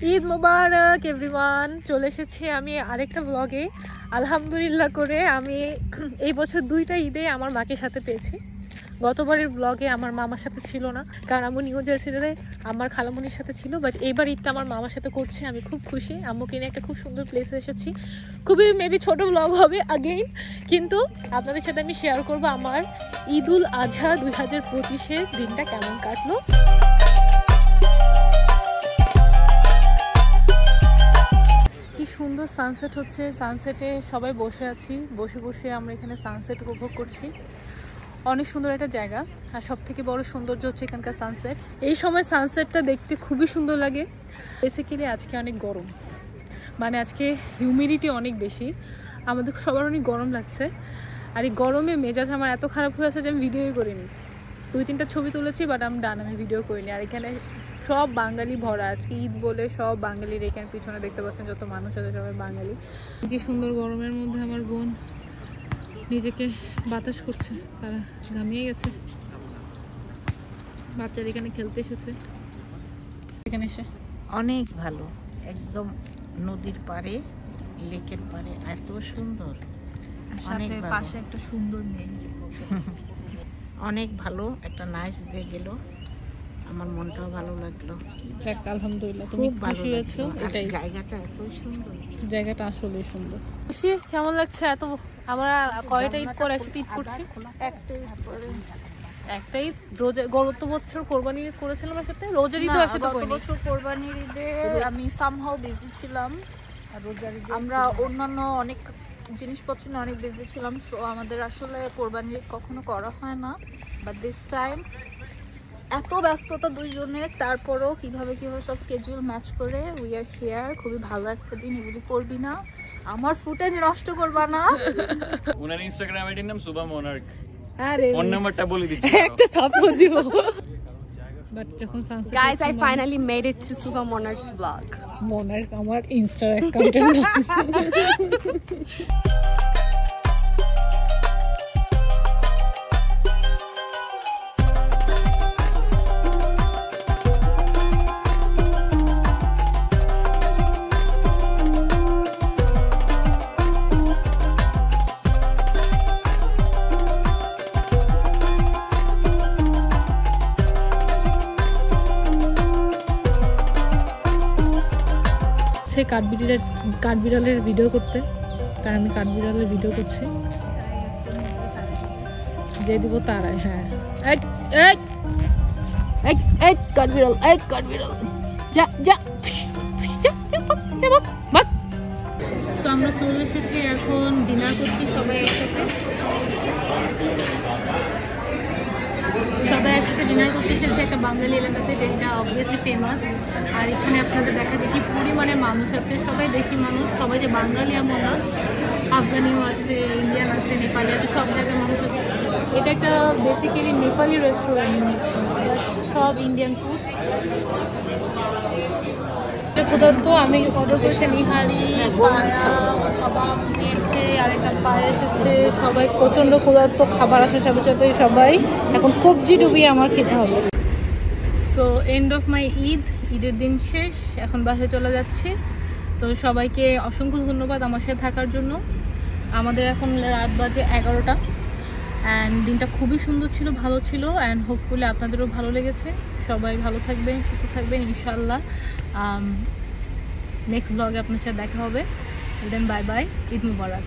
ঈদ মোবারক everyone. চলে এসেছি আমি আরেকটা ব্লগে। আলহামদুলিল্লাহ করে আমি এই বছর 2টা ঈদে আমার মাকে সাথে পেয়েছি। গতবারের ব্লগে আমার মামার সাথে ছিল না, কারণ আম্মু নিউ জার্সিতে আমার খালামুনির সাথে ছিল। বাট এইবার ঈদটা আমার মামার সাথে করছে, আমি খুব খুশি। আম্মুকে নিয়ে একটা খুব সুন্দর প্লেসে এসেছি। খুবই মেবি ছোট ব্লগ হবে আগেইন, কিন্তু আপনাদের সাথে আমি শেয়ার করব আমার ঈদুল আজহা 2025-এর দিনটা কেমন কাটলো। কি সুন্দর সানসেট হচ্ছে, সানসেটে সবাই বসে আছি, বসে বসে আমরা এখানে সানসেট উপভোগ করছি। অনেক সুন্দর একটা জায়গা, আর সব থেকে বড় সৌন্দর্য হচ্ছে এখানকার সানসেট। এই সময় সানসেটটা দেখতে খুবই সুন্দর লাগে। বেসিক্যালি আজকে অনেক গরম, মানে আজকে হিউমিডিটি অনেক বেশি, আমাদের সবার অনেক গরম লাগছে। আর এই গরমে মেজাজ আমার এত খারাপ হয়ে আছে যে আমি ভিডিওই করিনি। 2-3টা ছবি তুলেছি, বাট আমি ডান, আমি ভিডিও করিনি। আর এখানে সব বাঙালি ভরা, আজকে ঈদ বলে সব বাঙালির এখানে পিছনে দেখতে পাচ্ছেন যত মানুষ আছে সবাই বাঙালি। কি সুন্দর গরমের মধ্যে আমার বোন নিজেকে বাতাস করছে, তারা ঘামিয়ে গেছে। বাচ্চারা এখানে খেলতে এসেছে। এখানে এসে অনেক ভালো, একদম নদীর পাড়ে, লেকের পাড়ে, এত সুন্দর। অনেক পাশে একটা সুন্দর নেই, অনেক ভালো একটা নাইস ডে গেল, আমার মনটাও ভালো লাগলো। আলহামদুলিল্লাহ, তুমি খুশি হয়েছো? এটাই, জায়গাটা এত সুন্দর, জায়গাটা আসলে সুন্দর। খুশি কেমন লাগছে? এত আমরা কয়টা ঈদ করে একসাথে ঈদ করছি? একটা ঈদ রোজা, গত বছর কোরবানির ঈদ করেছিলাম একসাথে, রোজার ঈদও একসাথে করিনি। গত বছর কোরবানির ঈদে আমি সামহাউ বিজি ছিলাম, আমরা অন্যান্য অনেক জিনিসপত্র নিয়ে অনেক বিজি ছিলাম, সো আমাদের আসলে কোরবানির ঈদ কখনো করা হয় না। বাট দিস টাইম এত ব্যস্ততা দুইজনের, তারপরেও কিভাবে সব স্কেডিউল ম্যাচ করে উই আর হিয়ার। খুবই ভালো একটা দিন, এগুলি করবি না, আমার ফুটেজ নষ্ট করবা না। ওনার ইনস্টাগ্রাম আইডির নাম সুবা মোনার্ক। আরে ফোন নাম্বারটা বলে দিচ্ছি, একটা থাপ্পড় দিব। বাট যখন sunset, Guys, I finally made it to Suba Monarch's vlog. Monarch আমার ইনস্টা অ্যাকাউন্টের নাম। সে কাঠবিড়ালের ভিডিও করতে, কারণ আমি কাঠবিড়ালের ভিডিও করছি। যে দিব তারাই, হ্যাঁ কাঠবিড়াল, কাঠবিড়াল যা যা। তো আমরা চলে এসেছি এখন ডিনার করতে, সবাই একসাথে ডিনার করতে এসেছে একটা বাঙালি এলাকাতে, যেটা অবভিয়াসলি ফেমাস। আর এখানে আপনাদের দেখা যায় কি পরিমাণে মানুষ আছে, সবাই দেশি মানুষ, সবাই যে বাঙালি এমন না, আফগানিও আছে, ইন্ডিয়ান আছে, নেপালি আছে, সব জায়গার মানুষ আছে। এটা একটা বেসিক্যালি নেপালি রেস্টুরেন্ট, সব ইন্ডিয়ান ফুড। ক্ষুধার্ত, আমি অর্ডার করেছি নিহারি, পায়া, কাবাব নিয়েছে, আরেকটা পায়া এসেছে। সবাই প্রচণ্ড ক্ষুধার্ত, খাবার আসার সাথে সাথে সবাই এখন কবজি ডুবিয়ে আমার খেতে হবে। সো এন্ড অফ মাই ঈদের দিন শেষ, এখন বাসায় চলে যাচ্ছি। তো সবাইকে অসংখ্য ধন্যবাদ আমার সাথে থাকার জন্য। আমাদের এখন রাত বাজে 11টা, অ্যান্ড দিনটা খুবই সুন্দর ছিল, ভালো ছিল, অ্যান্ড হোপফুলি আপনাদেরও ভালো লেগেছে। সবাই ভালো থাকবেন, সুস্থ থাকবেন ইনশাল্লাহ। নেক্সট ব্লগে আপনার সাথে দেখা হবে। দেন বাই বাই, ঈদ মুবারক।